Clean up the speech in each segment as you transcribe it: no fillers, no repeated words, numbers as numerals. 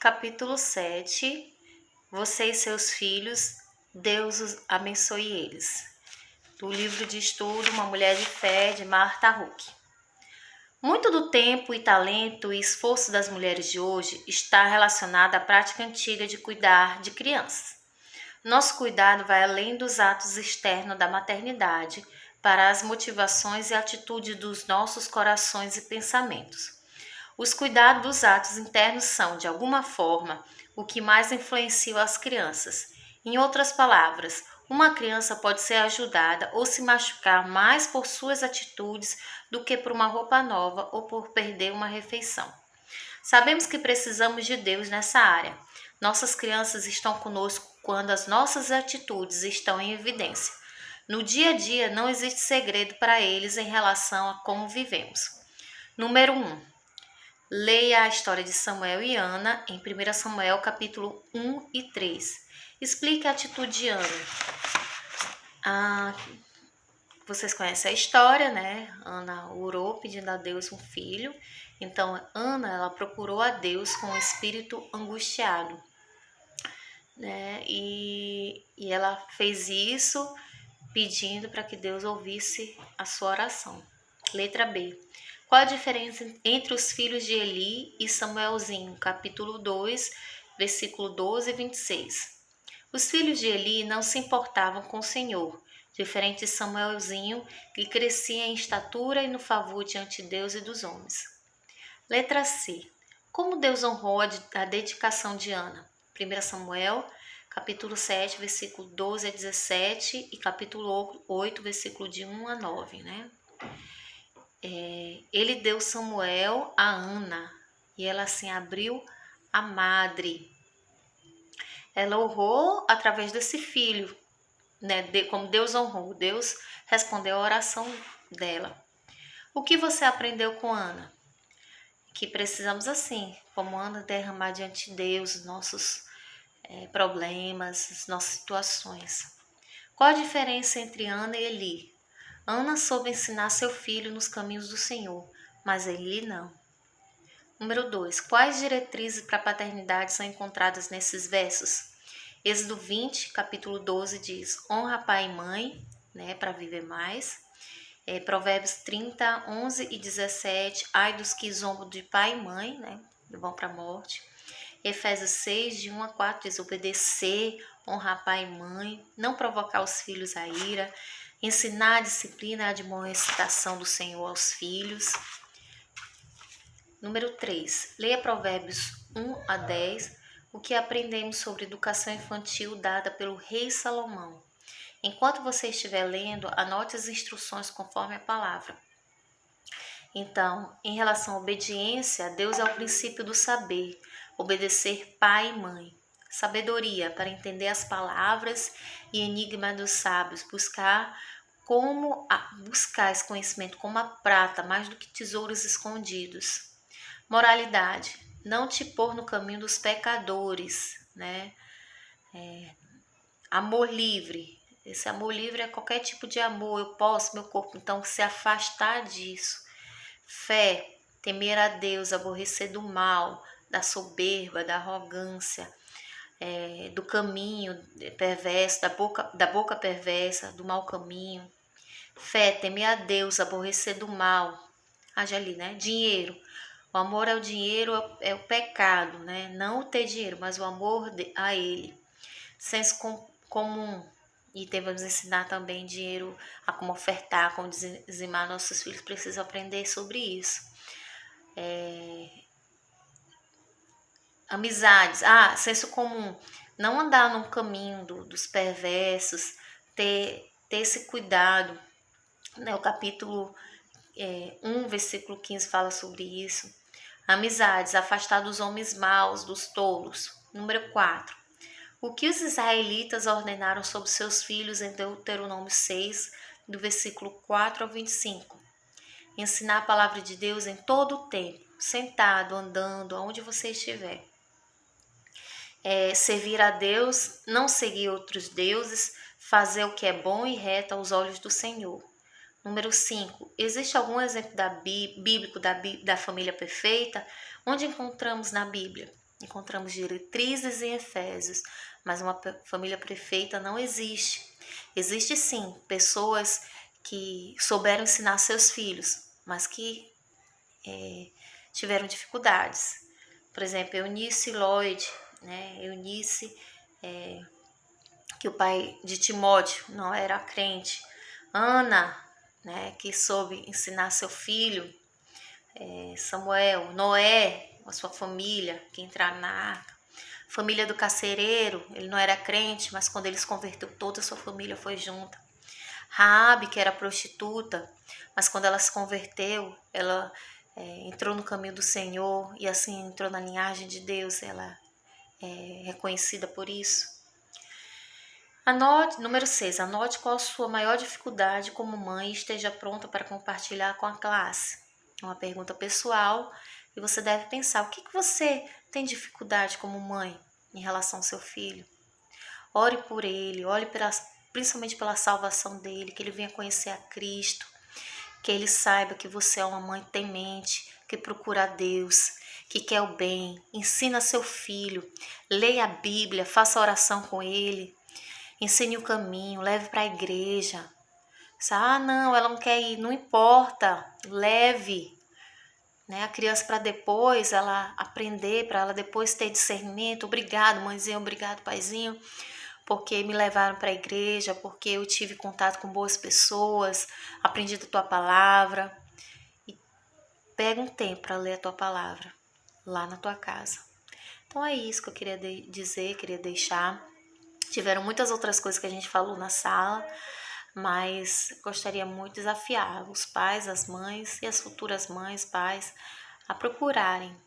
Capítulo 7. Você e seus filhos, Deus os abençoe eles. Do livro de estudo Uma Mulher de Fé, de Martha Huck. Muito do tempo e talento e esforço das mulheres de hoje está relacionado à prática antiga de cuidar de crianças. Nosso cuidado vai além dos atos externos da maternidade para as motivações e atitudes dos nossos corações e pensamentos. Os cuidados dos atos internos são, de alguma forma, o que mais influencia as crianças. Em outras palavras, uma criança pode ser ajudada ou se machucar mais por suas atitudes do que por uma roupa nova ou por perder uma refeição. Sabemos que precisamos de Deus nessa área. Nossas crianças estão conosco quando as nossas atitudes estão em evidência. No dia a dia, não existe segredo para eles em relação a como vivemos. Número 1. Leia a história de Samuel e Ana em 1 Samuel capítulo 1 e 3. Explique a atitude de Ana. Vocês conhecem a história, né? Ana orou pedindo a Deus um filho. Então, Ana, ela procurou a Deus com o espírito angustiado, né? E ela fez isso pedindo para que Deus ouvisse a sua oração. Letra B. Qual a diferença entre os filhos de Eli e Samuelzinho? Capítulo 2, versículo 12 e 26. Os filhos de Eli não se importavam com o Senhor, diferente de Samuelzinho, que crescia em estatura e no favor diante de Deus e dos homens. Letra C. Como Deus honrou a dedicação de Ana? 1 Samuel, capítulo 7, versículo 12 a 17 e capítulo 8, versículo de 1 a 9, né? Ele deu Samuel a Ana e ela assim abriu a madre. Ela honrou através desse filho, né? Como Deus honrou, Deus respondeu a oração dela. O que você aprendeu com Ana? Que precisamos assim, como Ana, derramar diante de Deus os nossos problemas, as nossas situações. Qual a diferença entre Ana e Eli? Ana soube ensinar seu filho nos caminhos do Senhor, mas Eli não. Número 2. Quais diretrizes para a paternidade são encontradas nesses versos? Êxodo 20, capítulo 12 diz: honra pai e mãe, né, para viver mais. Provérbios 30, 11 e 17, ai dos que zombam de pai e mãe, né, vão para a morte. Efésios 6, de 1 a 4 diz: obedecer, honrar pai e mãe, não provocar os filhos à ira, ensinar a disciplina e a admoestação do Senhor aos filhos. Número 3. Leia Provérbios 1 a 10, o que aprendemos sobre educação infantil dada pelo rei Salomão. Enquanto você estiver lendo, anote as instruções conforme a palavra. Então, em relação à obediência, Deus é o princípio do saber, obedecer pai e mãe. Sabedoria, para entender as palavras e enigmas dos sábios, buscar esse conhecimento como a prata, mais do que tesouros escondidos. Moralidade, não te pôr no caminho dos pecadores, né? Amor livre, esse amor livre é qualquer tipo de amor, eu posso, meu corpo, então se afastar disso. Fé, temer a Deus, aborrecer do mal, da soberba, da arrogância, do caminho perverso, da boca perversa, do mau caminho. Fé, temer a Deus, aborrecer do mal. Haja ali, né? Dinheiro. O amor ao dinheiro é o pecado, né? Não o ter dinheiro, mas o amor a ele. Senso comum. E devemos ensinar também dinheiro a como ofertar, como dizimar. Nossos filhos precisam aprender sobre isso. Amizades. Senso comum. Não andar no caminho dos perversos. Ter esse cuidado. Né? O capítulo 1, versículo 15 fala sobre isso. Amizades. Afastar dos homens maus, dos tolos. Número 4. O que os israelitas ordenaram sobre seus filhos em Deuteronômio 6, do versículo 4 ao 25. Ensinar a palavra de Deus em todo o tempo, sentado, andando, aonde você estiver. Servir a Deus, não seguir outros deuses, fazer o que é bom e reto aos olhos do Senhor. Número 5. Existe algum exemplo bíblico da família perfeita? Onde encontramos na Bíblia? encontramos diretrizes em Efésios, mas uma família perfeita não existe. Existe sim pessoas que souberam ensinar seus filhos, mas que tiveram dificuldades. Por exemplo, Eunice e Lloyd, né? Eunice, que o pai de Timóteo não era crente. Ana, né? Que soube ensinar seu filho. Samuel, Noé, a sua família, que entraram na arca. Família do carcereiro, ele não era crente, mas quando ele se converteu, toda a sua família foi junta. Raabe, que era prostituta, mas quando ela se converteu, ela entrou no caminho do Senhor e assim entrou na linhagem de Deus, ela é reconhecida por isso. Anote, número 6, anote qual a sua maior dificuldade como mãe e esteja pronta para compartilhar com a classe. É uma pergunta pessoal e você deve pensar, o que você tem dificuldade como mãe em relação ao seu filho? Ore por ele, principalmente pela salvação dele, que ele venha conhecer a Cristo, que ele saiba que você é uma mãe temente, que procura a Deus, que quer o bem. Ensina seu filho, leia a Bíblia, faça oração com ele, ensine o caminho, leve para a igreja. Não, ela não quer ir, não importa, leve, né, a criança para depois ela aprender, para ela depois ter discernimento. Obrigado, mãezinha, obrigado, paizinho, porque me levaram para a igreja, porque eu tive contato com boas pessoas, aprendi da tua palavra. E pega um tempo para ler a tua palavra lá na tua casa. Então é isso que eu queria dizer, queria deixar. Tiveram muitas outras coisas que a gente falou na sala, mas gostaria muito de desafiar os pais, as mães e as futuras mães, pais, a procurarem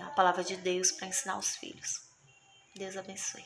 a palavra de Deus para ensinar os filhos. Deus abençoe.